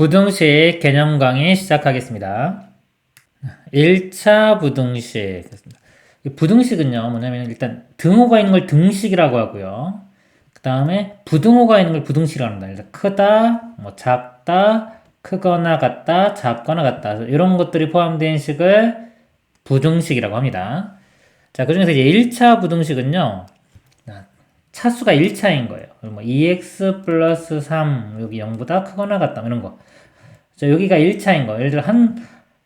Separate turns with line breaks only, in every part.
부등식 개념 강의 시작하겠습니다. 1차 부등식. 이 부등식은요, 뭐냐면 일단 등호가 있는 걸 등식이라고 하고요. 그 다음에 부등호가 있는 걸 부등식이라고 합니다. 일단 크다, 뭐 작다, 크거나 같다, 작거나 같다. 이런 것들이 포함된 식을 부등식이라고 합니다. 자, 그 중에서 이제 1차 부등식은요, 차수가 1차인 거예요. 뭐 2x 플러스 3, 여기 0보다 크거나 같다, 이런 거. 자, 여기가 1차인 거. 예를 들어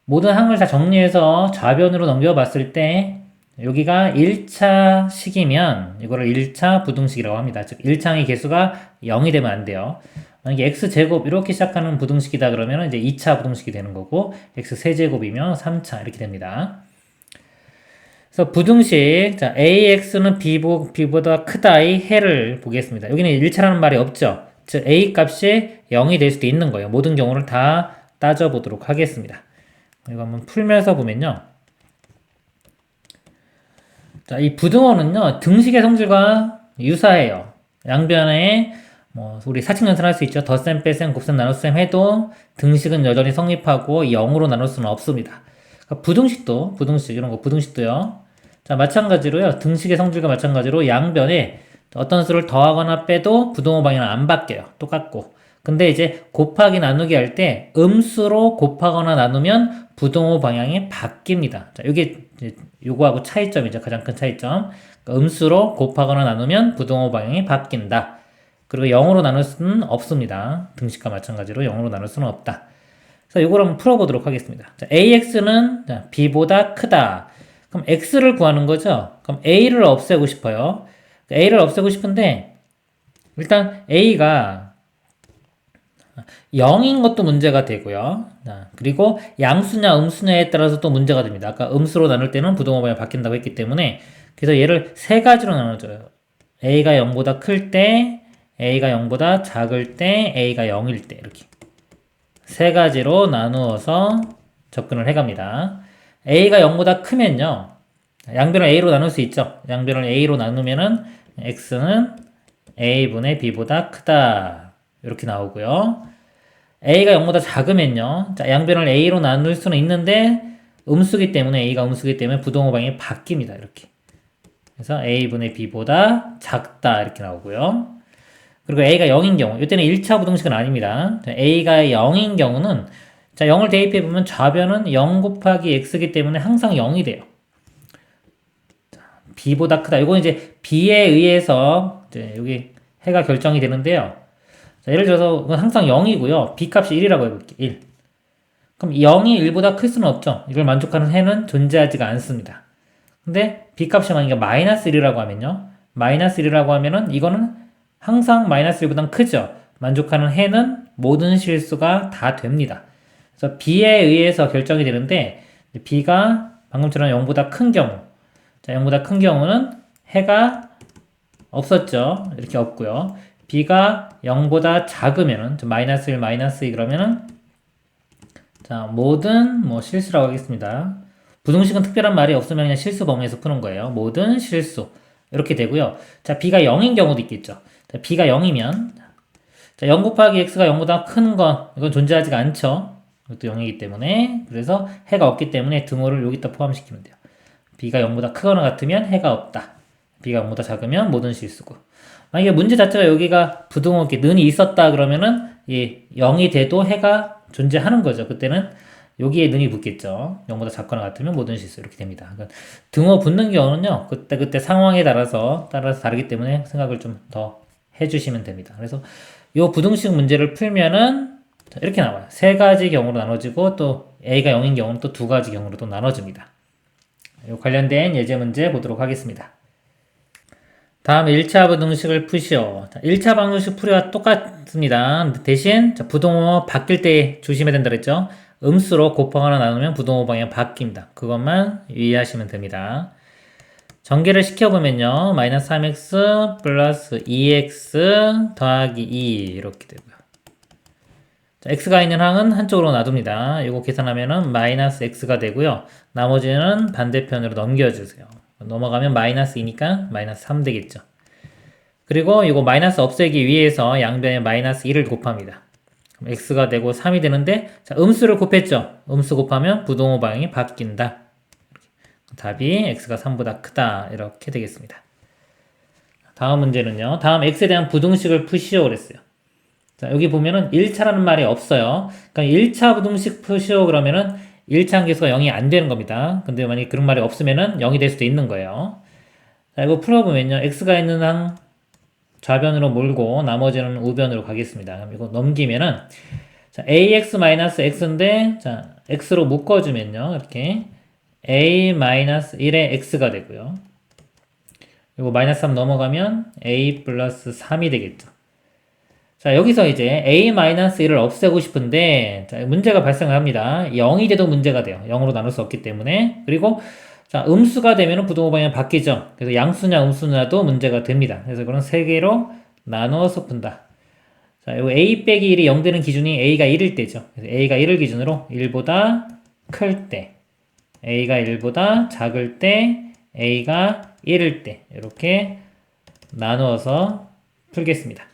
모든 항을 다 정리해서 좌변으로 넘겨봤을 때 여기가 1차 식이면 이거를 1차 부등식이라고 합니다. 즉 1차의 개수가 0이 되면 안 돼요. 만약에 x제곱 이렇게 시작하는 부등식이다 그러면 이제 2차 부등식이 되는 거고 x세제곱이면 3차 이렇게 됩니다. 그래서 부등식, 자, ax는 b보다 크다의 해를 보겠습니다. 여기는 1차라는 말이 없죠. 즉 a 값이 0이 될 수도 있는 거예요. 모든 경우를 다 따져보도록 하겠습니다. 이거 한번 풀면서 보면요. 자, 이 부등호는요, 등식의 성질과 유사해요. 양변에 뭐 우리 사칙연산 할 수 있죠. 덧셈, 뺄셈, 곱셈, 나눗셈 해도 등식은 여전히 성립하고 0으로 나눌 수는 없습니다. 그러니까 부등식 이런 거 부등식도요. 자, 마찬가지로요. 등식의 성질과 마찬가지로 양변에 어떤 수를 더하거나 빼도 부등호 방향은 안 바뀌어요. 똑같고. 근데 이제 곱하기 나누기 할 때 음수로 곱하거나 나누면 부등호 방향이 바뀝니다. 자, 이게 요거하고 차이점이죠. 가장 큰 차이점. 그러니까 음수로 곱하거나 나누면 부등호 방향이 바뀐다. 그리고 0으로 나눌 수는 없습니다. 등식과 마찬가지로 0으로 나눌 수는 없다. 그래서 요걸 한번 풀어보도록 하겠습니다. 자, ax는 b보다 크다. 그럼 x를 구하는 거죠. 그럼 a를 없애고 싶어요. a를 없애고 싶은데 일단 a가 0인 것도 문제가 되고요. 그리고 양수냐 음수냐에 따라서 또 문제가 됩니다. 아까 음수로 나눌 때는 부등호 방향이 바뀐다고 했기 때문에 그래서 얘를 세 가지로 나눠줘요. a가 0보다 클 때, a가 0보다 작을 때, a가 0일 때 이렇게 세 가지로 나누어서 접근을 해갑니다. a가 0보다 크면요. 양변을 a로 나눌 수 있죠. 양변을 a로 나누면은 x는 a분의 b보다 크다. 이렇게 나오고요. a가 0보다 작으면요. 자, 양변을 a로 나눌 수는 있는데 음수기 때문에 a가 음수기 때문에 부등호 방향이 바뀝니다. 이렇게. 그래서 a분의 b보다 작다. 이렇게 나오고요. 그리고 a가 0인 경우, 이때는 1차 부등식은 아닙니다. 자, a가 0인 경우는 자, 0을 대입해 보면 좌변은 0 곱하기 x이기 때문에 항상 0이 돼요. 자, b보다 크다. 이건 이제 b에 의해서 이제 여기 해가 결정이 되는데요. 자, 예를 들어서 이건 항상 0이고요. b값이 1이라고 해볼게요. 1. 그럼 0이 1보다 클 수는 없죠. 이걸 만족하는 해는 존재하지가 않습니다. 근데 b값이 만약에 마이너스 1이라고 하면요. 마이너스 1이라고 하면은 이거는 항상 마이너스 1보다 크죠. 만족하는 해는 모든 실수가 다 됩니다. 그래서 b에 의해서 결정이 되는데 b가 방금처럼 0보다 큰 경우, 자, 0보다 큰 경우는 해가 없었죠. 이렇게 없고요. b가 0보다 작으면은 마이너스 1, 마이너스 2 그러면은 자, 모든 뭐 실수라고 하겠습니다. 부등식은 특별한 말이 없으면 그냥 실수 범위에서 푸는 거예요. 모든 실수 이렇게 되고요. 자, b가 0인 경우도 있겠죠. 자, b가 0이면 자, 0 곱하기 x가 0보다 큰 건 이건 존재하지가 않죠. 이것도 0이기 때문에 그래서 해가 없기 때문에 등호를 여기다 포함시키면 돼요. b가 0보다 크거나 같으면 해가 없다. b가 0보다 작으면 모든 실수고. 만약에 문제 자체가 여기가 부등호 이렇게 는이 있었다 그러면은 이 0이 돼도 해가 존재하는 거죠. 그때는 여기에 는이 붙겠죠. 0보다 작거나 같으면 모든 실수 이렇게 됩니다. 그러니까 등호 붙는 경우는요. 그때 상황에 따라서 다르기 때문에 생각을 좀 더 해주시면 됩니다. 그래서 이 부등식 문제를 풀면은 이렇게 나와요. 세 가지 경우로 나눠지고 또 a가 0인 경우는 또 두 가지 경우로 또 나눠집니다. 이 관련된 예제 문제 보도록 하겠습니다. 다음 1차 부등식을 푸시오. 1차 방정식 풀이와 똑같습니다. 대신 부등호 바뀔 때 조심해야 된다 그랬죠. 음수로 곱하거나 나누면 부등호 방향 바뀝니다. 그것만 유의하시면 됩니다. 전개를 시켜보면요. 마이너스 3x 플러스 2x 더하기 2 이렇게 되고요. 자, x가 있는 항은 한쪽으로 놔둡니다. 이거 계산하면은 마이너스 x가 되고요. 나머지는 반대편으로 넘겨주세요. 넘어가면 마이너스 2니까 마이너스 3 되겠죠. 그리고 이거 마이너스 없애기 위해서 양변에 마이너스 1을 곱합니다. 그럼 x가 되고 3이 되는데, 자, 음수를 곱했죠. 음수 곱하면 부동호 방향이 바뀐다. 답이 x가 3보다 크다. 이렇게 되겠습니다. 다음 문제는요. 다음 x에 대한 부등식을 푸시오 그랬어요. 자, 여기 보면은 1차라는 말이 없어요. 그러니까 1차 부등식 푸시오 그러면은 1차 함계수가 0이 안 되는 겁니다. 근데 만약에 그런 말이 없으면은 0이 될 수도 있는 거예요. 자, 이거 풀어보면요. x가 있는 한 좌변으로 몰고 나머지는 우변으로 가겠습니다. 그럼 이거 넘기면은 자, ax-x인데 자, x로 묶어주면요. 이렇게 a-1의 x가 되고요. 이거 마이너스 3 넘어가면 a 플러스 3이 되겠죠. 자, 여기서 이제 a-1을 없애고 싶은데 자, 문제가 발생을 합니다. 0이 돼도 문제가 돼요. 0으로 나눌 수 없기 때문에. 그리고 자, 음수가 되면 부동호 방향이 바뀌죠. 그래서 양수냐 음수냐도 문제가 됩니다. 그래서 그런 세 개로 나누어서 푼다. 자, 요 a 빼기 1이 0 되는 기준이 a가 1일 때죠. 그래서 a가 1을 기준으로 1보다 클 때, a가 1보다 작을 때, a가 1일 때 이렇게 나누어서 풀겠습니다.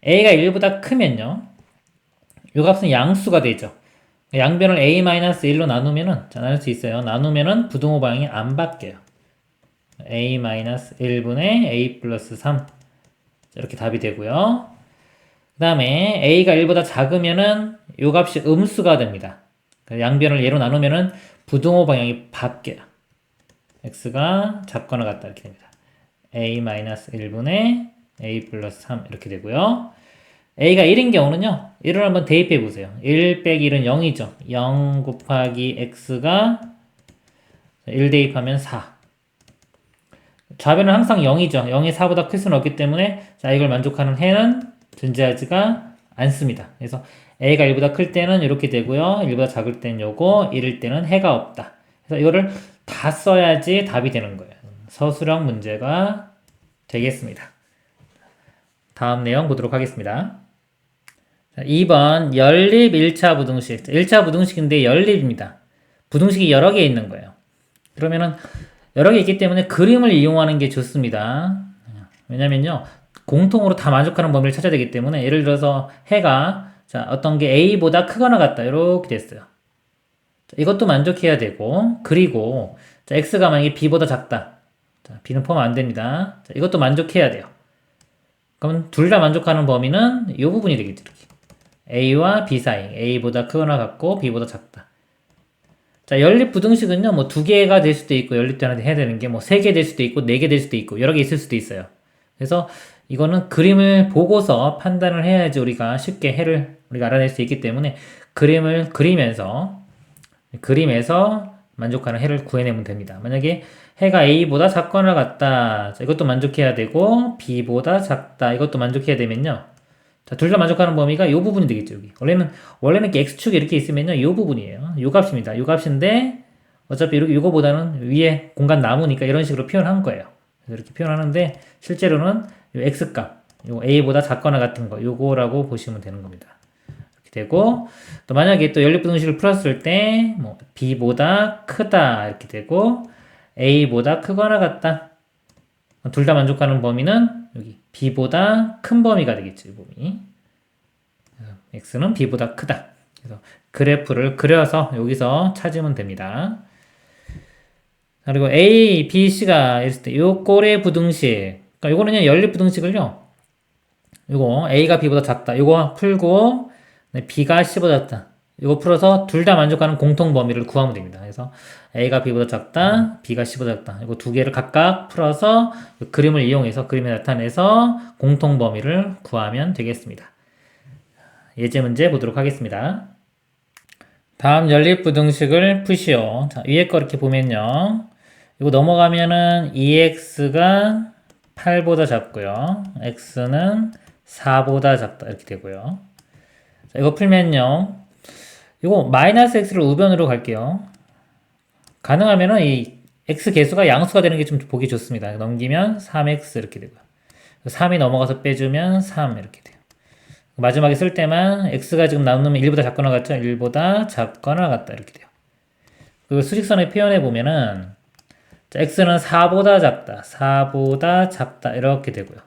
a가 1보다 크면요. 요 값은 양수가 되죠. 양변을 a-1로 나누면은, 자, 나눌 수 있어요. 나누면은 부등호 방향이 안 바뀌어요. a-1분의 a 플러스 3. 이렇게 답이 되고요. 그 다음에 a가 1보다 작으면은 요 값이 음수가 됩니다. 양변을 얘로 나누면은 부등호 방향이 바뀌어요. x가 작거나 같다 이렇게 됩니다. a-1분의 a 플러스 3 이렇게 되고요. a가 1인 경우는요. 1을 한번 대입해 보세요. 1 빼기 1은 0이죠. 0 곱하기 x가 1 대입하면 4. 좌변은 항상 0이죠. 0이 4보다 클 수는 없기 때문에 자, 이걸 만족하는 해는 존재하지가 않습니다. 그래서 a가 1보다 클 때는 이렇게 되고요. 1보다 작을 때는 요거, 1일 때는 해가 없다. 그래서 이거를 다 써야지 답이 되는 거예요. 서술형 문제가 되겠습니다. 다음 내용 보도록 하겠습니다. 2번 연립 1차 부등식. 1차 부등식인데 연립입니다. 부등식이 여러 개 있는 거예요. 그러면은 여러 개 있기 때문에 그림을 이용하는 게 좋습니다. 왜냐면요. 공통으로 다 만족하는 범위를 찾아야 되기 때문에 예를 들어서 해가 자, 어떤 게 a보다 크거나 같다. 이렇게 됐어요. 자, 이것도 만족해야 되고 그리고 자, x가 만약에 b보다 작다. 자, b는 포함 안 됩니다. 자, 이것도 만족해야 돼요. 그럼 둘 다 만족하는 범위는 이 부분이 되겠죠. 이렇게. a와 b 사이. a보다 크거나 같고 b보다 작다. 자, 연립 부등식은요, 뭐 두 개가 될 수도 있고, 연립되는데 해야 되는 게 뭐 세 개 될 수도 있고, 네 개 될 수도 있고, 여러 개 있을 수도 있어요. 그래서 이거는 그림을 보고서 판단을 해야지 우리가 쉽게 해를 우리가 알아낼 수 있기 때문에 그림을 그리면서 만족하는 해를 구해내면 됩니다. 만약에 해가 a보다 작거나 같다. 자, 이것도 만족해야 되고, b보다 작다. 이것도 만족해야 되면요. 자, 둘 다 만족하는 범위가 이 부분이 되겠죠, 여기. 원래는 이렇게 x축이 이렇게 있으면요, 이 부분이에요. 이 값입니다. 이 값인데, 어차피 이렇게, 이거보다는 위에 공간 남으니까 이런 식으로 표현한 거예요. 그래서 이렇게 표현하는데, 실제로는 이 x값, 요 a보다 작거나 같은 거, 요거라고 보시면 되는 겁니다. 이렇게 되고, 또 만약에 또 연립부등식을 풀었을 때, 뭐, b보다 크다, 이렇게 되고, a보다 크거나 같다. 둘 다 만족하는 범위는 여기 b보다 큰 범위가 되겠죠. 이 범위. x는 b보다 크다. 그래서 그래프를 그려서 여기서 찾으면 됩니다. 그리고 a, b, c가 있을 때 요 꼴의 부등식. 그러니까 요거는요 연립 부등식을요. 요거 a가 b보다 작다. 요거 풀고 b가 c보다 작다. 이거 풀어서 둘 다 만족하는 공통 범위를 구하면 됩니다. 그래서 a가 b보다 작다, b가 c보다 작다. 이거 두 개를 각각 풀어서 그림을 이용해서 그림에 나타내서 공통 범위를 구하면 되겠습니다. 예제 문제 보도록 하겠습니다. 다음 연립부등식을 푸시오. 자, 위에 거 이렇게 보면요. 이거 넘어가면은 2x가 8보다 작고요. x는 4보다 작다. 이렇게 되고요. 자, 이거 풀면요. 이거 마이너스 x를 우변으로 갈게요. 가능하면은 이 x 개수가 양수가 되는 게 좀 보기 좋습니다. 넘기면 3x 이렇게 되고요. 3이 넘어가서 빼주면 3 이렇게 돼요. 마지막에 쓸 때만 x가 지금 나누면 1보다 작거나 같죠? 1보다 작거나 같다 이렇게 돼요. 그리고 수직선에 표현해 보면은 x는 4보다 작다, 4보다 작다 이렇게 되고요.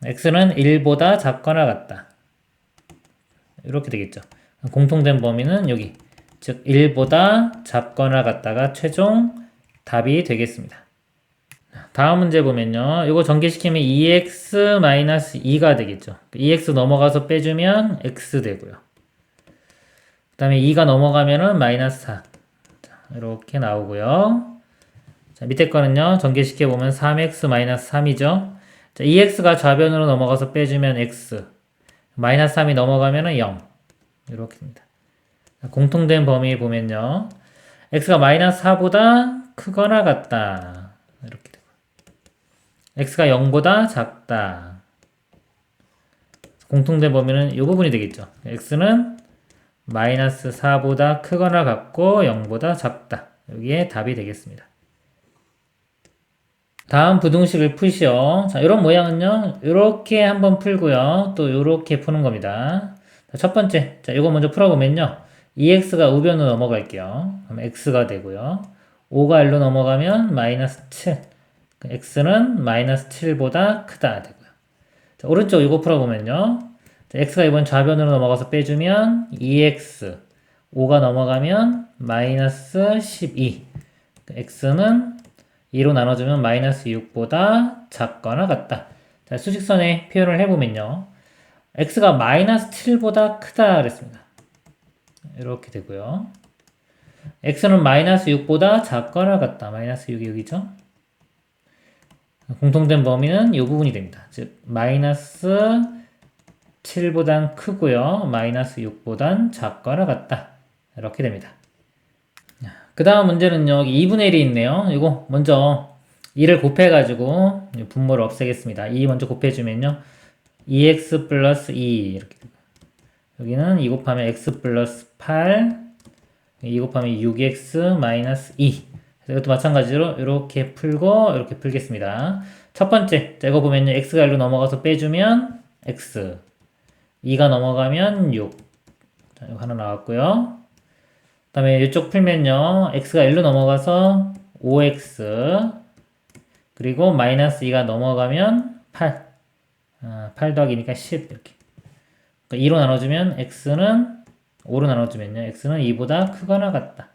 x는 1보다 작거나 같다. 이렇게 되겠죠. 공통된 범위는 여기, 즉 1보다 작거나 같다가 최종 답이 되겠습니다. 다음 문제 보면요. 이거 전개시키면 2x-2가 되겠죠. 2x 넘어가서 빼주면 x 되고요. 그 다음에 2가 넘어가면은 마이너스 4. 자, 이렇게 나오고요. 자, 밑에 거는요. 전개시켜보면 3x-3이죠. 자, 2x가 좌변으로 넘어가서 빼주면 x. 마이너스 3이 넘어가면은 0. 이렇게 됩니다. 자, 공통된 범위 보면요. x가 마이너스 4보다 크거나 같다. 이렇게 되고. x가 0보다 작다. 공통된 범위는 이 부분이 되겠죠. x는 마이너스 4보다 크거나 같고 0보다 작다. 여기에 답이 되겠습니다. 다음 부등식을 푸시오. 자, 이런 모양은요, 이렇게 한번 풀고요, 또 이렇게 푸는 겁니다. 자, 첫 번째, 자, 이거 먼저 풀어보면요, 2x가 우변으로 넘어갈게요. 그럼 x가 되고요, 5가 1로 넘어가면 마이너스 7. x는 마이너스 7보다 크다 되고요. 자, 오른쪽 이거 풀어보면요, 자, x가 이번 좌변으로 넘어가서 빼주면 2x, 5가 넘어가면 마이너스 12. x는 2로 나눠주면 마이너스 6보다 작거나 같다. 자, 수직선에 표현을 해보면요. x가 마이너스 7보다 크다 그랬습니다. 이렇게 되고요. x는 마이너스 6보다 작거나 같다. 마이너스 6이 여기죠. 공통된 범위는 이 부분이 됩니다. 즉 마이너스 7보단 크고요. 마이너스 6보단 작거나 같다. 이렇게 됩니다. 그 다음 문제는요, 여기 2분의 1이 있네요. 이거 먼저 2를 곱해가지고 분모를 없애겠습니다. 2 먼저 곱해주면요, 2x 플러스 2 이렇게 되고, 여기는 2 곱하면 x 플러스 8, 2 곱하면 6x 마이너스 2. 이것도 마찬가지로 이렇게 풀고 이렇게 풀겠습니다. 첫 번째, 자, 이거 보면요, x가 1로 넘어가서 빼주면 x, 2가 넘어가면 6. 자, 이거 하나 나왔고요. 그 다음에 이쪽 풀면요, x가 1로 넘어가서 5x, 그리고 마이너스 2가 넘어가면 8. 8 더하기니까 10 이렇게. 그러니까 2로 나눠주면 x는 5로 나눠주면요, x는 2보다 크거나 같다.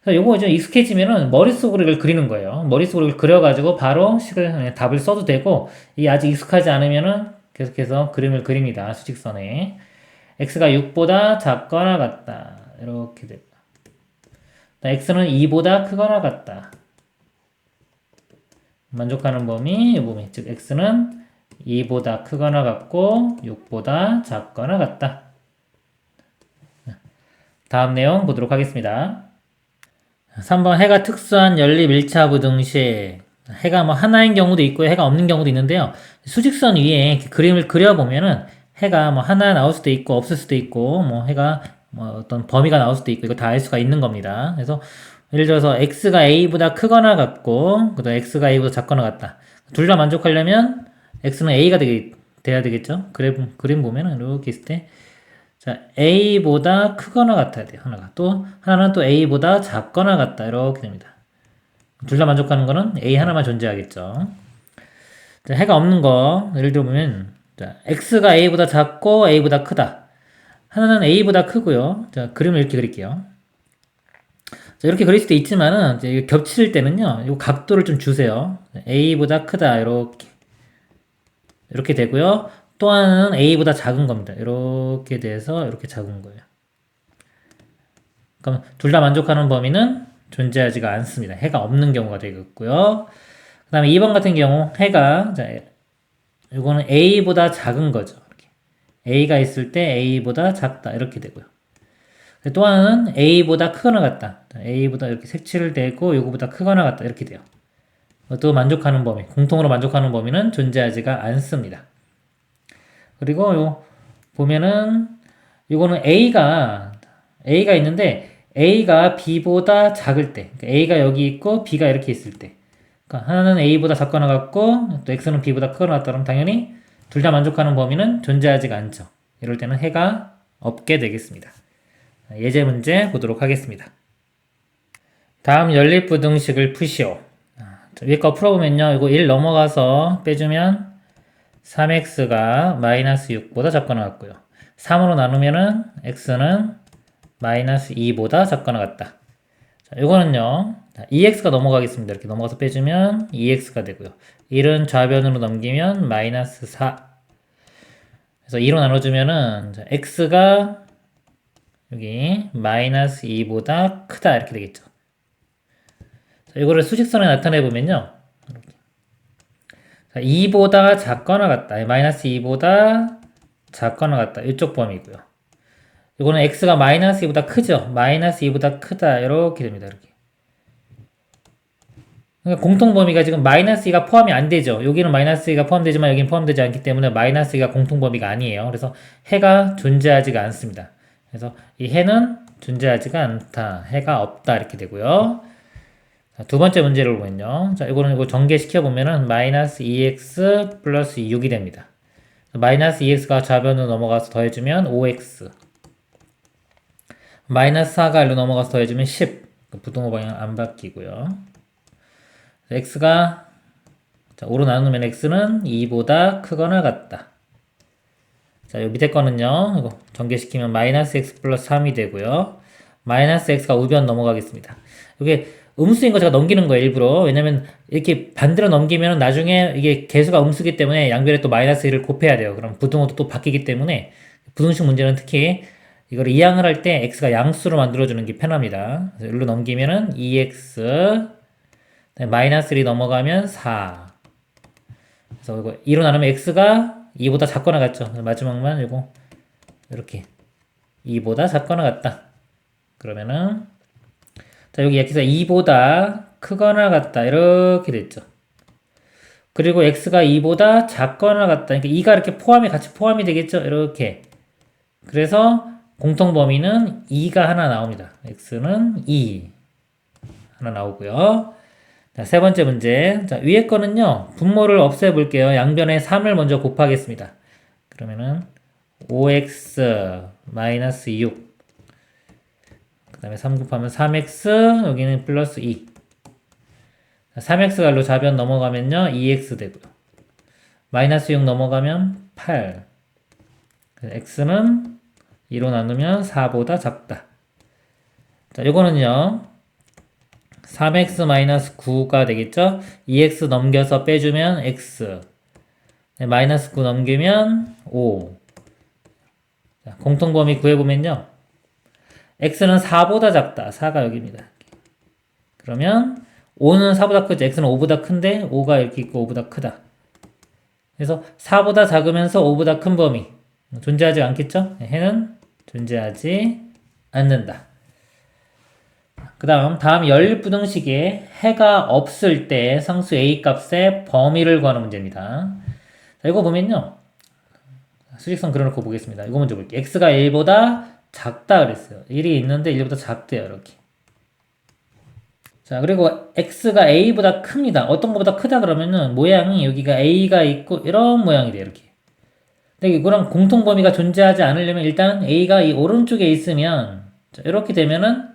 그래서 요거 이제 익숙해지면은 머릿속으로 이걸 그리는 거예요. 머릿속으로 이걸 그려가지고 바로 답을 써도 되고, 이게 아직 익숙하지 않으면은 계속해서 그림을 그립니다. 수직선에. x가 6보다 작거나 같다. 이렇게 됩니다. x는 2보다 크거나 같다. 만족하는 범위, 이 범위. 즉, x는 2보다 크거나 같고, 6보다 작거나 같다. 다음 내용 보도록 하겠습니다. 3번 해가 특수한 연립 1차 부등식. 해가 뭐 하나인 경우도 있고, 해가 없는 경우도 있는데요. 수직선 위에 그림을 그려보면은 해가 뭐 하나 나올 수도 있고, 없을 수도 있고, 뭐 해가 뭐 어떤 범위가 나올 수도 있고, 이거 다 알 수가 있는 겁니다. 그래서 예를 들어서 x가 a보다 크거나 같고, 그 다음 x가 a보다 작거나 같다. 둘 다 만족하려면 x는 a가 돼야 되겠죠. 그림 보면은 이렇게 있을 때, 자, a보다 크거나 같아야 돼요. 하나가. 또 하나는 또 a보다 작거나 같다. 이렇게 됩니다. 둘 다 만족하는 거는 a 하나만 존재하겠죠. 자, 해가 없는 거 예를 들어보면, 자, x가 a보다 작고 a보다 크다. 하나는 a보다 크고요. 자, 그림을 이렇게 그릴게요. 자, 이렇게 그릴 수도 있지만은 이제 겹칠 때는요, 이 각도를 좀 주세요. a보다 크다. 이렇게 되고요. 또 하나는 a보다 작은 겁니다. 이렇게 돼서 이렇게 작은 거예요. 그럼 둘 다 만족하는 범위는 존재하지가 않습니다. 해가 없는 경우가 되겠고요. 그 다음에 2번 같은 경우 해가, 자, 이거는 a보다 작은 거죠. 이렇게. a가 있을 때 a보다 작다. 이렇게 되고요. 또 하나는 a보다 크거나 같다. a보다 이렇게 색칠을 되고 이거보다 크거나 같다. 이렇게 돼요. 또 만족하는 범위, 공통으로 만족하는 범위는 존재하지가 않습니다. 그리고 요 보면은 이거는 a가 있는데 a가 b보다 작을 때, 그러니까 a가 여기 있고 b가 이렇게 있을 때, 그러니까 하나는 a보다 작거나 같고 또 x는 b보다 크거나 같다 그러면 당연히 둘 다 만족하는 범위는 존재하지가 않죠. 이럴 때는 해가 없게 되겠습니다. 예제 문제 보도록 하겠습니다. 다음 연립부등식을 푸시오. 위에 거 풀어보면요, 이거 1 넘어가서 빼주면 3x가 마이너스 6보다 작거나 같고요. 3으로 나누면은 x는 마이너스 2보다 작거나 같다. 자, 요거는요. 2x가 넘어가겠습니다. 이렇게 넘어가서 빼주면 2x가 되고요. 1은 좌변으로 넘기면 마이너스 4. 그래서 2로 나눠주면은 x가 여기 마이너스 2보다 크다 이렇게 되겠죠. 자, 이거를 수직선에 나타내 보면요. 2보다 작거나 같다. 마이너스 2보다 작거나 같다. 이쪽 범위고요. 이거는 x가 마이너스 2보다 크죠. 마이너스 2보다 크다. 이렇게 됩니다. 이렇게. 그러니까 공통 범위가 지금 마이너스 2가 포함이 안 되죠. 여기는 마이너스 2가 포함되지만 여기는 포함되지 않기 때문에 마이너스 2가 공통 범위가 아니에요. 그래서 해가 존재하지가 않습니다. 그래서 이 해는 존재하지가 않다. 해가 없다. 이렇게 되고요. 자, 두 번째 문제를 보면요. 자, 이거 전개시켜 보면은 마이너스 2x 플러스 6이 됩니다. 마이너스 2x가 좌변으로 넘어가서 더해주면 5x. 마이너스 4가 1로 넘어가서 더해주면 10. 부등호 방향 안 바뀌고요. x가 5로 나누면 x는 2보다 크거나 같다. 자, 요 밑에 거는요. 이거 전개시키면 마이너스 x 플러스 3이 되고요. 마이너스 x가 우변 넘어가겠습니다. 이게 음수인 거 제가 넘기는 거예요, 일부러. 왜냐면 이렇게 반대로 넘기면 나중에 이게 개수가 음수기 때문에 양변에 또 마이너스 1을 곱해야 돼요. 그럼 부등호도 또 바뀌기 때문에 부등식 문제는 특히 이걸 이항을 할 때 x가 양수로 만들어주는 게 편합니다. 그래서 일로 넘기면은 2x 마이너스 1이 넘어가면 4. 그래서 이거 2로 나누면 x가 2보다 작거나 같죠. 마지막만 이거 이렇게 2보다 작거나 같다. 그러면은 자, 여기 x가 2보다 크거나 같다. 이렇게 됐죠. 그리고 x가 2보다 작거나 같다. 그러니까 2가 이렇게 같이 포함이 되겠죠. 이렇게. 그래서 공통 범위는 2가 하나 나옵니다. x는 2 하나 나오고요. 자, 세 번째 문제. 자, 위에 거는요. 분모를 없애 볼게요. 양변에 3을 먼저 곱하겠습니다. 그러면은 5x 마이너스 6. 그 다음에 3 곱하면 3x, 여기는 플러스 2. 3x가 일로 좌변 넘어가면요, 2x 되고요. 마이너스 6 넘어가면 8. x는 2로 나누면 4보다 작다. 자, 요거는요, 3x 마이너스 9가 되겠죠? 2x 넘겨서 빼주면 x. 마이너스 9 넘기면 5. 자, 공통범위 구해보면요. x는 4보다 작다. 4가 여기입니다. 그러면 5는 4보다 크죠. x는 5보다 큰데 5가 이렇게 있고 5보다 크다. 그래서 4보다 작으면서 5보다 큰 범위. 존재하지 않겠죠? 해는 존재하지 않는다. 그 다음 연립부등식에 해가 없을 때 상수 a 값의 범위를 구하는 문제입니다. 자, 이거 보면요. 수직선 그려놓고 보겠습니다. 이거 먼저 볼게요. x가 1보다 작다 그랬어요. 1이 있는데 1보다 작대요. 이렇게. 자, 그리고 x가 a보다 큽니다. 어떤 것보다 크다 그러면은 모양이 여기가 a가 있고 이런 모양이 돼요. 이렇게. 근데 이거랑 공통 범위가 존재하지 않으려면 일단 a가 이 오른쪽에 있으면 자, 이렇게 되면은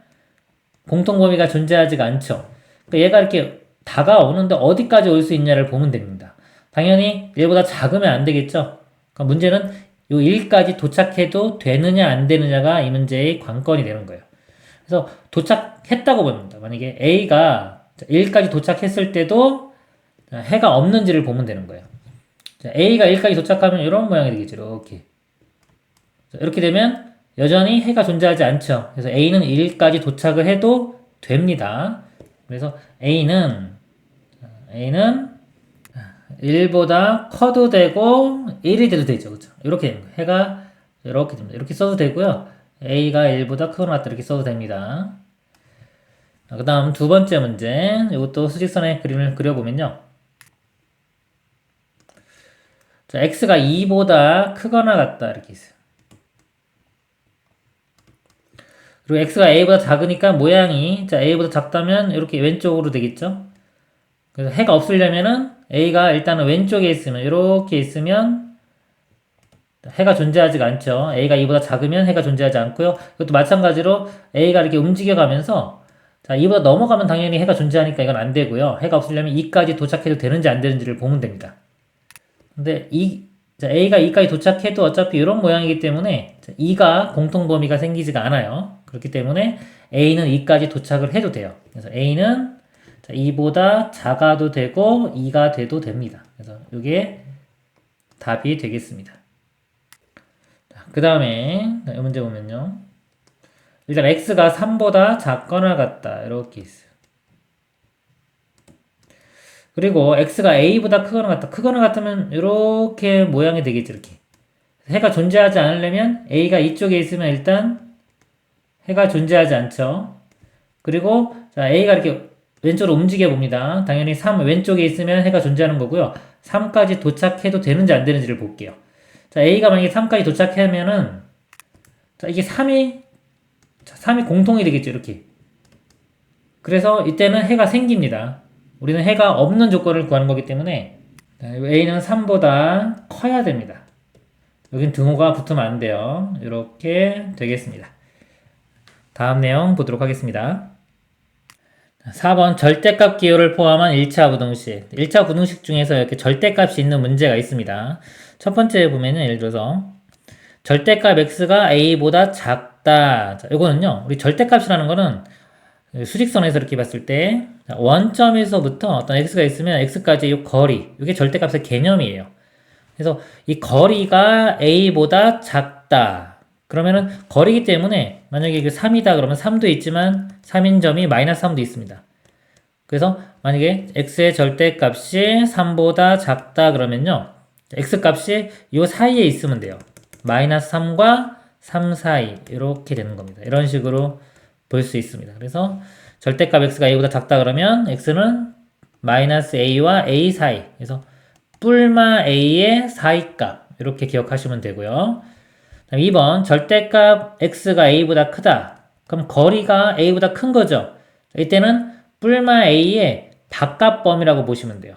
공통 범위가 존재하지가 않죠. 그러니까 얘가 이렇게 다가오는데 어디까지 올 수 있냐를 보면 됩니다. 당연히 얘보다 작으면 안 되겠죠. 그러니까 문제는 요 1까지 도착해도 되느냐 안 되느냐가 이 문제의 관건이 되는 거예요. 그래서 도착했다고 봅니다. 만약에 A가 1까지 도착했을 때도 해가 없는지를 보면 되는 거예요. A가 1까지 도착하면 이런 모양이 되겠죠. 이렇게. 이렇게 되면 여전히 해가 존재하지 않죠. 그래서 A는 1까지 도착을 해도 됩니다. 그래서 A는 1보다 커도 되고 1이 돼도 되죠. 그렇죠? 이렇게 되는 거예요. 해가 이렇게 됩니다. 이렇게 써도 되고요. A가 1보다 크거나 같다 이렇게 써도 됩니다. 그 다음 두 번째 문제. 이것도 수직선의 그림을 그려보면요. 자, X가 2보다 크거나 같다 이렇게 있어요. 그리고 X가 A보다 작으니까 모양이 자, A보다 작다면 이렇게 왼쪽으로 되겠죠. 그래서 해가 없으려면은 A가 일단은 왼쪽에 있으면 이렇게 있으면 해가 존재하지가 않죠. A가 2보다 작으면 해가 존재하지 않고요. 이것도 마찬가지로 A가 이렇게 움직여가면서 자 2보다 넘어가면 당연히 해가 존재하니까 이건 안 되고요. 해가 없으려면 2까지 도착해도 되는지 안 되는지를 보면 됩니다. 근데 자, A가 2까지 도착해도 어차피 이런 모양이기 때문에 2가 공통범위가 생기지가 않아요. 그렇기 때문에 A는 2까지 도착을 해도 돼요. 그래서 A는 2보다 작아도 되고 2가 돼도 됩니다. 그래서 이게 답이 되겠습니다. 그 다음에 이 문제 보면요. 일단 x가 3보다 작거나 같다. 이렇게 있어요. 그리고 x가 a보다 크거나 같다. 크거나 같으면 이렇게 모양이 되겠죠. 이렇게. 해가 존재하지 않으려면 a가 이쪽에 있으면 일단 해가 존재하지 않죠. 그리고 자, a가 이렇게 왼쪽으로 움직여 봅니다. 당연히 3 왼쪽에 있으면 해가 존재하는 거고요. 3까지 도착해도 되는지 안 되는지를 볼게요. 자, a가 만약에 3까지 도착하면은 자, 이게 3이 공통이 되겠죠. 이렇게. 그래서 이때는 해가 생깁니다. 우리는 해가 없는 조건을 구하는 거기 때문에 a는 3보다 커야 됩니다. 여긴 등호가 붙으면 안 돼요. 이렇게 되겠습니다. 다음 내용 보도록 하겠습니다. 4번 절대값 기호를 포함한 1차 부등식. 1차 부등식 중에서 이렇게 절대값이 있는 문제가 있습니다. 첫 번째 보면은 예를 들어서 절대값 x가 a보다 작다. 자, 이거는요. 우리 절대값이라는 거는 수직선에서 이렇게 봤을 때 원점에서부터 어떤 x가 있으면 x까지 이 거리, 이게 절대값의 개념이에요. 그래서 이 거리가 a보다 작다. 그러면은 거리이기 때문에 만약에 3이다 그러면 3도 있지만 3인 점이 마이너스 3도 있습니다. 그래서 만약에 x의 절대값이 3보다 작다 그러면요. x값이 이 사이에 있으면 돼요. 마이너스 3과 3 사이 이렇게 되는 겁니다. 이런 식으로 볼 수 있습니다. 그래서 절대값 x가 a보다 작다 그러면 x는 마이너스 a와 a 사이, 그래서 뿔마 a의 사이값 이렇게 기억하시면 되고요. 2번 절대값 x가 a보다 크다. 그럼 거리가 a보다 큰 거죠. 이때는 뿔마 a의 바깥 범위라고 보시면 돼요.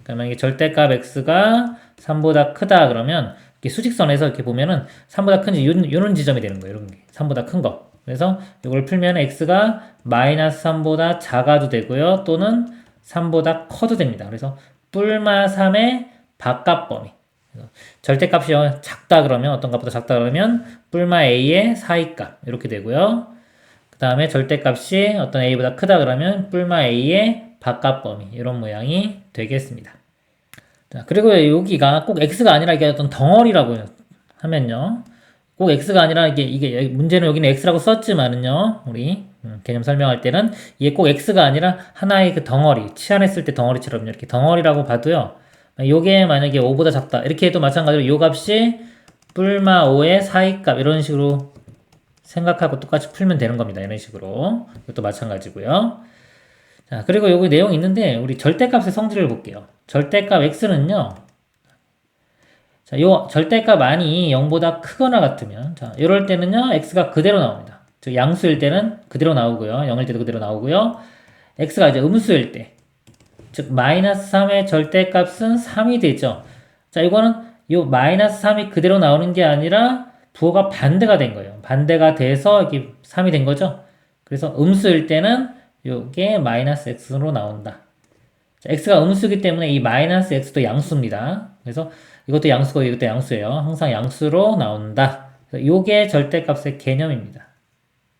그러면 이게 절대값 x가 3보다 크다 그러면 이렇게 수직선에서 이렇게 보면은 3보다 큰지 이런 지점이 되는 거예요. 이런 게 3보다 큰 거. 그래서 이걸 풀면 x가 마이너스 3보다 작아도 되고요. 또는 3보다 커도 됩니다. 그래서 뿔마 3의 바깥 범위. 절대값이 작다 그러면 어떤 값보다 작다 그러면 뿔마 a의 사이값 이렇게 되고요. 그 다음에 절대값이 어떤 a보다 크다 그러면 뿔마 a의 바깥 범위 이런 모양이 되겠습니다. 자, 그리고 여기가 꼭 x가 아니라 이게 어떤 덩어리라고 하면요. 꼭 x가 아니라 이게 문제는 여기는 x라고 썼지만은요. 우리 개념 설명할 때는 이게 꼭 x가 아니라 하나의 그 덩어리, 치환했을 때 덩어리처럼 이렇게 덩어리라고 봐도요. 요게 만약에 5보다 작다. 이렇게 해도 마찬가지로 요 값이 뿔마 5의 사이값 이런 식으로 생각하고 똑같이 풀면 되는 겁니다. 이런 식으로. 이것도 마찬가지고요. 자, 그리고 여기 내용이 있는데 우리 절대값의 성질을 볼게요. 절대값 x는요. 자, 요 절대값 안이 0보다 크거나 같으면 자, 이럴 때는요. x가 그대로 나옵니다. 즉 양수일 때는 그대로 나오고요. 0일 때도 그대로 나오고요. x가 이제 음수일 때 즉 마이너스 3의 절대값은 3이 되죠. 자, 이거는 요 마이너스 3이 그대로 나오는 게 아니라 부호가 반대가 된 거예요. 반대가 돼서 이게 3이 된 거죠. 그래서 음수일 때는 요게 마이너스 x로 나온다. 자, x가 음수이기 때문에 이 마이너스 x도 양수입니다. 그래서 이것도 양수고 이것도 양수예요. 항상 양수로 나온다. 그래서 요게 절대값의 개념입니다.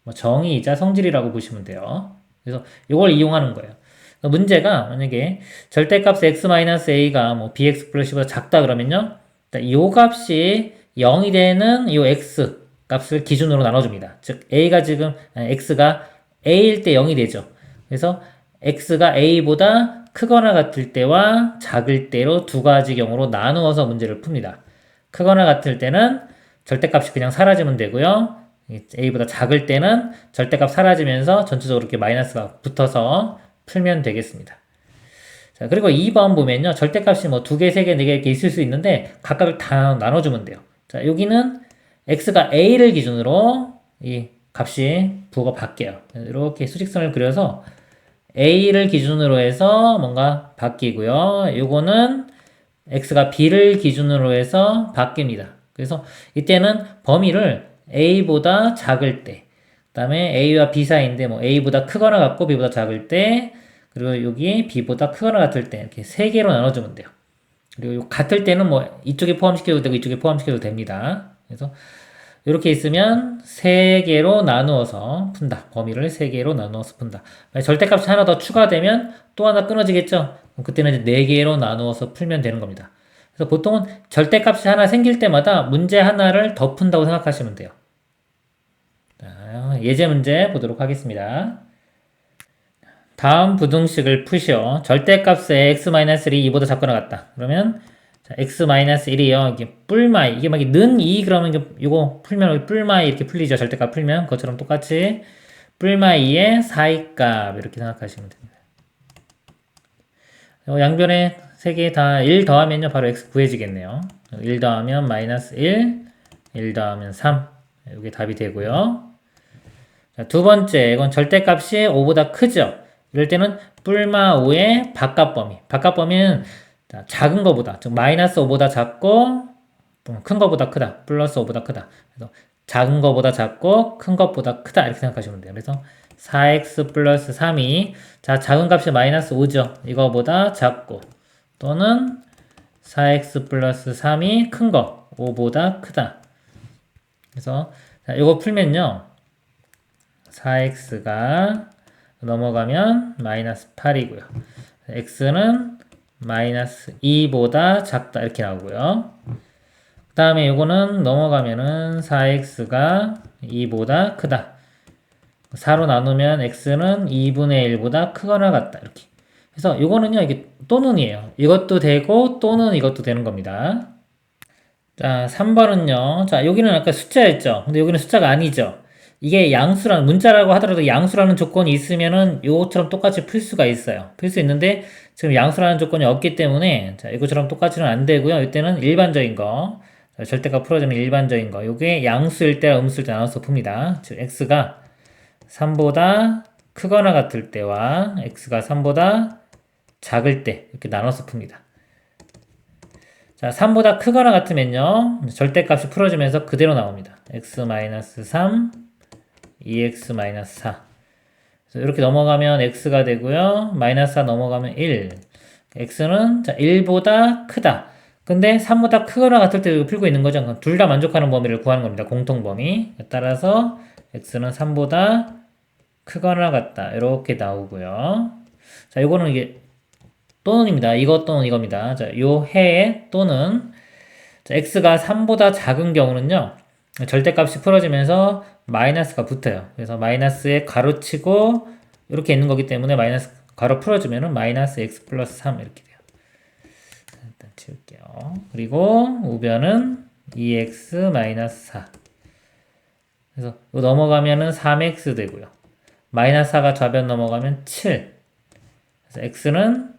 뭐 정의이자 성질이라고 보시면 돼요. 그래서 요걸 이용하는 거예요. 문제가 만약에 절대값 x-a가 뭐 bx 플러스 c보다 작다 그러면요. 요 값이 0이 되는 요 x 값을 기준으로 나눠줍니다. 즉 x가 a일 때 0이 되죠. 그래서 x가 a보다 크거나 같을 때와 작을 때로 두 가지 경우로 나누어서 문제를 풉니다. 크거나 같을 때는 절대값이 그냥 사라지면 되고요. a보다 작을 때는 절대값 사라지면서 전체적으로 이렇게 마이너스가 붙어서 풀면 되겠습니다. 자, 그리고 2번 보면요. 절대값이 뭐 2개, 3개, 4개 이렇게 있을 수 있는데 각각을 다 나눠주면 돼요. 자, 여기는 x가 a를 기준으로 이 값이 부호가 바뀌어요. 이렇게 수직선을 그려서 a를 기준으로 해서 뭔가 바뀌고요. 요거는 x가 b를 기준으로 해서 바뀝니다. 그래서 이때는 범위를 a보다 작을 때, 그 다음에 a와 b 사이인데 뭐 a보다 크거나 같고 b보다 작을 때, 그리고 여기 b보다 크거나 같을 때 이렇게 세 개로 나눠주면 돼요. 그리고 같을 때는 뭐 이쪽에 포함시켜도 되고 이쪽에 포함시켜도 됩니다. 그래서 이렇게 있으면 3개로 나누어서 푼다. 범위를 3개로 나누어서 푼다. 절대값이 하나 더 추가되면 또 하나 끊어지겠죠? 그럼 그때는 이제 4개로 나누어서 풀면 되는 겁니다. 그래서 보통은 절대값이 하나 생길 때마다 문제 하나를 더 푼다고 생각하시면 돼요. 자, 예제 문제 보도록 하겠습니다. 다음 부등식을 푸시오. 절대값의 x-1이 2보다 작거나 같다. 그러면 자, x-1이요. 이게 뿔마이. 이게 막 는 2 그러면 이거 풀면 뿔마이 이렇게 풀리죠. 절대값 풀면 그것처럼 똑같이 뿔마이의 사이값 이렇게 생각하시면 됩니다. 양변에 3개 다 1 더하면요. 바로 x 구해지겠네요. 1 더하면 마이너스 1, 1 더하면 3. 이게 답이 되고요. 자, 두 번째, 이건 절대값이 5보다 크죠. 이럴 때는 뿔마 5의 바깥범위. 바깥범위는 작은 거보다, 즉 마이너스 5보다 작고 큰 거보다 크다. 플러스 5보다 크다. 그래서 작은 거보다 작고 큰 것보다 크다. 이렇게 생각하시면 돼요. 그래서 4x 플러스 3이 자, 작은 값이 마이너스 5죠. 이거보다 작고 또는 4x 플러스 3이 큰 거 5보다 크다. 그래서 자, 이거 풀면요. 4x가 넘어가면 마이너스 8이고요. x는 마이너스 2보다 작다 이렇게 나오고요. 그 다음에 이거는 넘어가면은 4x가 2보다 크다. 4로 나누면 x는 2분의 1보다 크거나 같다 이렇게. 그래서 이거는요 이게 또는이에요. 이것도 되고 또는 이것도 되는 겁니다. 자 3번은요. 자 여기는 아까 숫자였죠. 근데 여기는 숫자가 아니죠. 이게 양수라는 문자라고 하더라도 양수라는 조건이 있으면은 요것처럼 똑같이 풀 수가 있어요. 풀 수 있는데 지금 양수라는 조건이 없기 때문에 자 이것처럼 똑같이는 안 되고요. 이때는 일반적인 거 자, 절대값 풀어주는 일반적인 거 요게 양수일 때와 음수일 때 나눠서 풉니다. 즉 x가 3보다 크거나 같을 때와 x가 3보다 작을 때 이렇게 나눠서 풉니다. 자 3보다 크거나 같으면요 절대값이 풀어지면서 그대로 나옵니다. x-3 2x-4 그래서 이렇게 넘어가면 x가 되고요. 마이너스 4 넘어가면 1 x는 자 1보다 크다. 근데 3보다 크거나 같을 때 풀고 있는 거죠. 둘 다 만족하는 범위를 구하는 겁니다. 공통범위. 따라서 x는 3보다 크거나 같다. 이렇게 나오고요. 자, 요거는 이게 또는입니다. 이것 또는 이겁니다. 자, 요 해에 또는 자, x가 3보다 작은 경우는요. 절대값이 풀어지면서 마이너스가 붙어요. 그래서 마이너스에 가로치고 이렇게 있는 거기 때문에 마이너스 가로 풀어주면은 마이너스 x 플러스 3 이렇게 돼요. 일단 지울게요. 그리고 우변은 2x 마이너스 4. 그래서 넘어가면은 3x 되고요. 마이너스 4가 좌변 넘어가면 7. 그래서 x는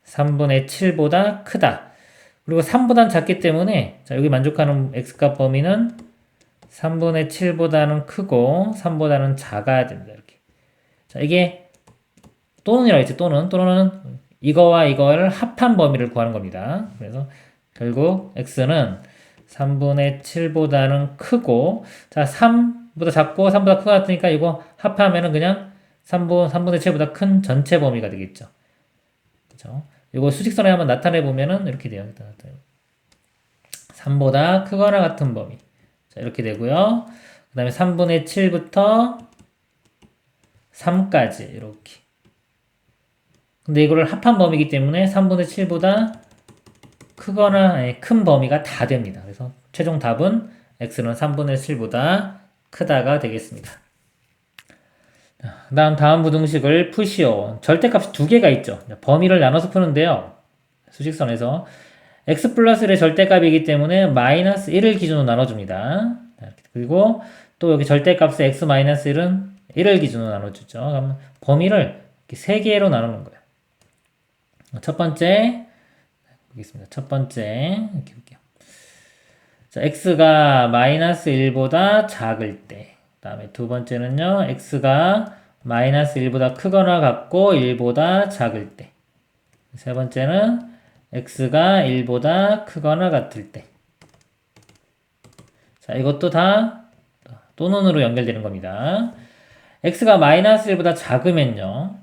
3분의 7보다 크다. 그리고 3보다는 작기 때문에 자, 여기 만족하는 x값 범위는 3분의 7보다는 크고 3보다는 작아야 됩니다. 이렇게. 자, 이게 또는이라고 했지. 또는 이거와 이거를 합한 범위를 구하는 겁니다. 그래서 결국 x는 3분의 7보다는 크고 자, 3보다 작고 3보다 크고 같으니까 이거 합하면은 그냥 3분의 7보다 큰 전체 범위가 되겠죠. 그죠? 이거 수직선에 한번 나타내 보면은 이렇게 돼요. 3보다 크거나 같은 범위. 자, 이렇게 되고요. 그 다음에 3분의 7부터 3까지 이렇게. 근데 이거를 합한 범위이기 때문에 3분의 7보다 크거나 아니, 큰 범위가 다 됩니다. 그래서 최종 답은 x는 3분의 7보다 크다가 되겠습니다. 다음 부등식을 푸시오. 절대값이 두 개가 있죠. 범위를 나눠서 푸는데요. 수직선에서 x 플러스 1의 절대값이기 때문에 마이너스 1을 기준으로 나눠줍니다. 그리고 또 여기 절대값의 x 마이너스 1은 1을 기준으로 나눠주죠. 그러면 범위를 이렇게 세 개로 나누는 거예요. 첫 번째 보겠습니다. 첫 번째 이렇게 볼게요. 자, x가 마이너스 1보다 작을 때. 그 다음에 두 번째는요. x가 마이너스 1보다 크거나 같고 1보다 작을 때. 세 번째는 x가 1보다 크거나 같을 때. 자, 이것도 다 또는으로 연결되는 겁니다. x가 마이너스 1보다 작으면요.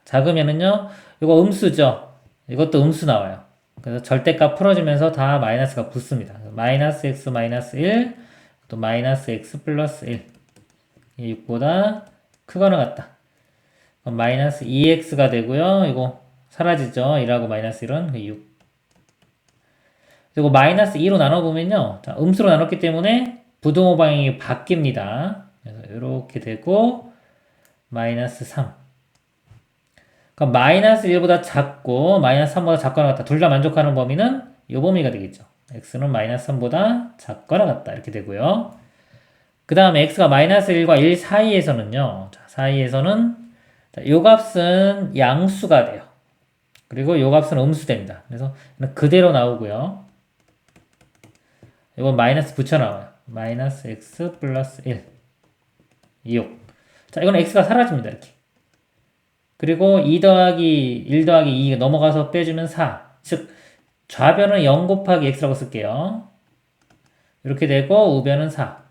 작으면은요. 이거 음수죠. 이것도 음수 나와요. 그래서 절대값 풀어주면서 다 마이너스가 붙습니다. 마이너스 x 마이너스 1, 또 마이너스 x 플러스 1. 이 6보다 크거나 같다. 그럼 마이너스 2x가 되고요. 이거 사라지죠. 1하고 마이너스 1은 6. 그리고 마이너스 2로 나눠보면요. 자, 음수로 나눴기 때문에 부등호 방향이 바뀝니다. 그래서 이렇게 되고 마이너스 3. 그럼 마이너스 1보다 작고 마이너스 3보다 작거나 같다. 둘 다 만족하는 범위는 이 범위가 되겠죠. x는 마이너스 3보다 작거나 같다. 이렇게 되고요. 그 다음에 x가 마이너스 1과 1 사이에서는요. 자, 사이에서는 이 값은 양수가 돼요. 그리고 이 값은 음수됩니다. 그래서 그대로 나오고요. 이건 마이너스 붙여 나와요. 마이너스 x 플러스 1. 6. 자, 이건 x가 사라집니다. 이렇게. 그리고 2 더하기 1 더하기 2 넘어가서 빼주면 4. 즉, 좌변은 0 곱하기 x라고 쓸게요. 이렇게 되고, 우변은 4.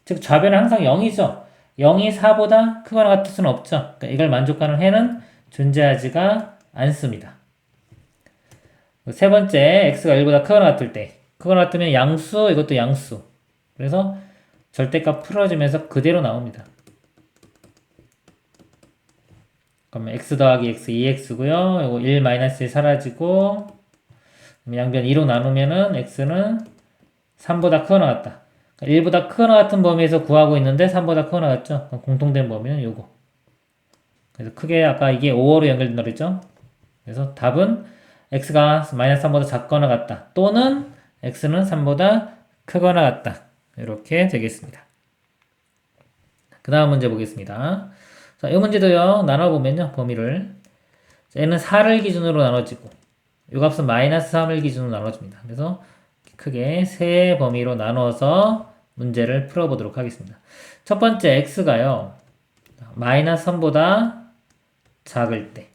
즉, 좌변은 항상 0이죠. 0이 4보다 크거나 같을 수는 없죠. 그러니까 이걸 만족하는 해는 존재하지가 않습니다. 세 번째, x가 1보다 크거나 같을 때. 크거나 같으면 양수, 이것도 양수. 그래서 절대값 풀어주면서 그대로 나옵니다. 그러면 x 더하기 x 2x고요. 이거 1 마이너스 1 사라지고 양변 2로 나누면은 x는 3보다 크거나 같다. 그러니까 1보다 크거나 같은 범위에서 구하고 있는데 3보다 크거나 같죠? 공통된 범위는 요거. 그래서 크게 아까 이게 5호로 연결된다고 그랬죠? 그래서 답은 x가 마이너스 3보다 작거나 같다. 또는 x는 3보다 크거나 같다. 이렇게 되겠습니다. 그 다음 문제 보겠습니다. 자, 이 문제도요, 나눠보면요, 범위를. 자, 얘는 4를 기준으로 나눠지고, 이 값은 마이너스 3을 기준으로 나눠집니다. 그래서 크게 세 범위로 나눠서 문제를 풀어보도록 하겠습니다. 첫 번째, x가요, 마이너스 3보다 작을 때,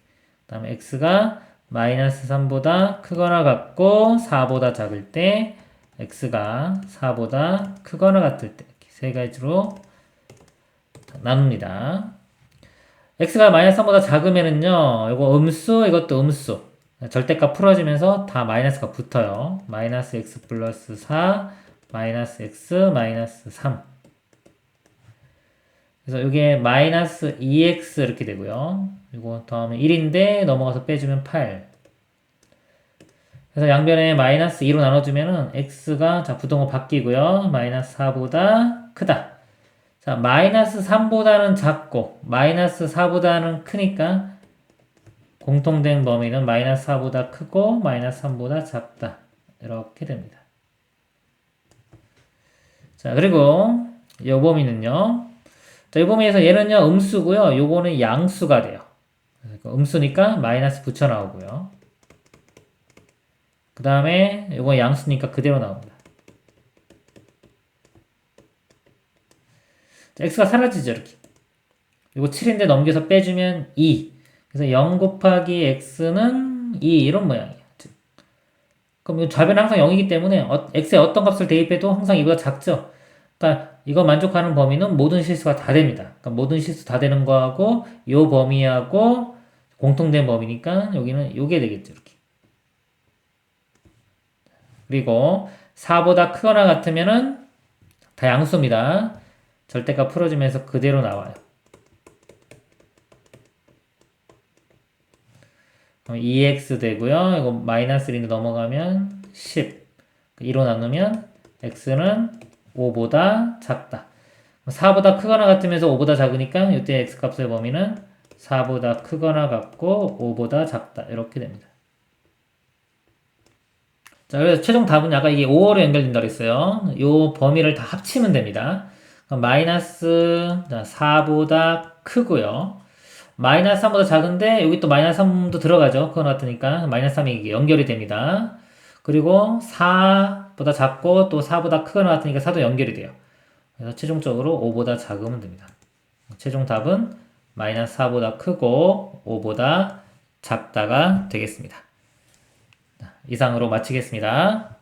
그 다음에 x가 마이너스 3보다 크거나 같고 4보다 작을 때 x가 4보다 크거나 같을 때 이렇게 세 가지로 나눕니다. x가 마이너스 3보다 작으면은요, 이거 음수, 이것도 음수. 절대값 풀어지면서 다 마이너스가 붙어요. 마이너스 x 플러스 4, 마이너스 x, 마이너스 3. 그래서 이게 마이너스 2x 이렇게 되고요. 이거 다음에 1인데 넘어가서 빼주면 8. 그래서 양변에 마이너스 2로 나눠주면은 x가 자 부등호 바뀌고요. 마이너스 4보다 크다. 자 마이너스 3보다는 작고 마이너스 4보다는 크니까 공통된 범위는 마이너스 4보다 크고 마이너스 3보다 작다. 이렇게 됩니다. 자 그리고 이 범위는요. 자, 이 범위에서 얘는요, 음수고요. 요거는 양수가 돼요. 음수니까 마이너스 붙여 나오고요. 그 다음에 요거 양수니까 그대로 나옵니다. 자, x가 사라지죠, 이렇게. 요거 7인데 넘겨서 빼주면 2. 그래서 0 곱하기 x는 2 이런 모양이에요. 그럼 이 좌변은 항상 0이기 때문에 x에 어떤 값을 대입해도 항상 이보다 작죠. 그러니까 이거 만족하는 범위는 모든 실수가 다 됩니다. 그러니까 모든 실수 다 되는 거하고 요 범위하고 공통된 범위니까 여기는 요게 되겠죠. 이렇게. 그리고 4보다 크거나 같으면은 다 양수입니다. 절대값 풀어주면서 그대로 나와요. 그럼 2x 되고요. 이거 마이너스 1인데 넘어가면 10. 2로 나누면 x는 5보다 작다. 4보다 크거나 같으면서 5보다 작으니까 이때 x값의 범위는 4보다 크거나 같고 5보다 작다. 이렇게 됩니다. 자, 그래서 최종 답은 아까 이게 5호로 연결된다고 했어요. 이 범위를 다 합치면 됩니다. 마이너스 4보다 크고요. 마이너스 3보다 작은데 여기 또 마이너스 3도 들어가죠. 그거 같으니까 마이너스 3이 이게 연결이 됩니다. 그리고 4보다 작고 또 4보다 크거나 같으니까 4도 연결이 돼요. 그래서 최종적으로 5보다 작으면 됩니다. 최종 답은 마이너스 4보다 크고 5보다 작다가 되겠습니다. 이상으로 마치겠습니다.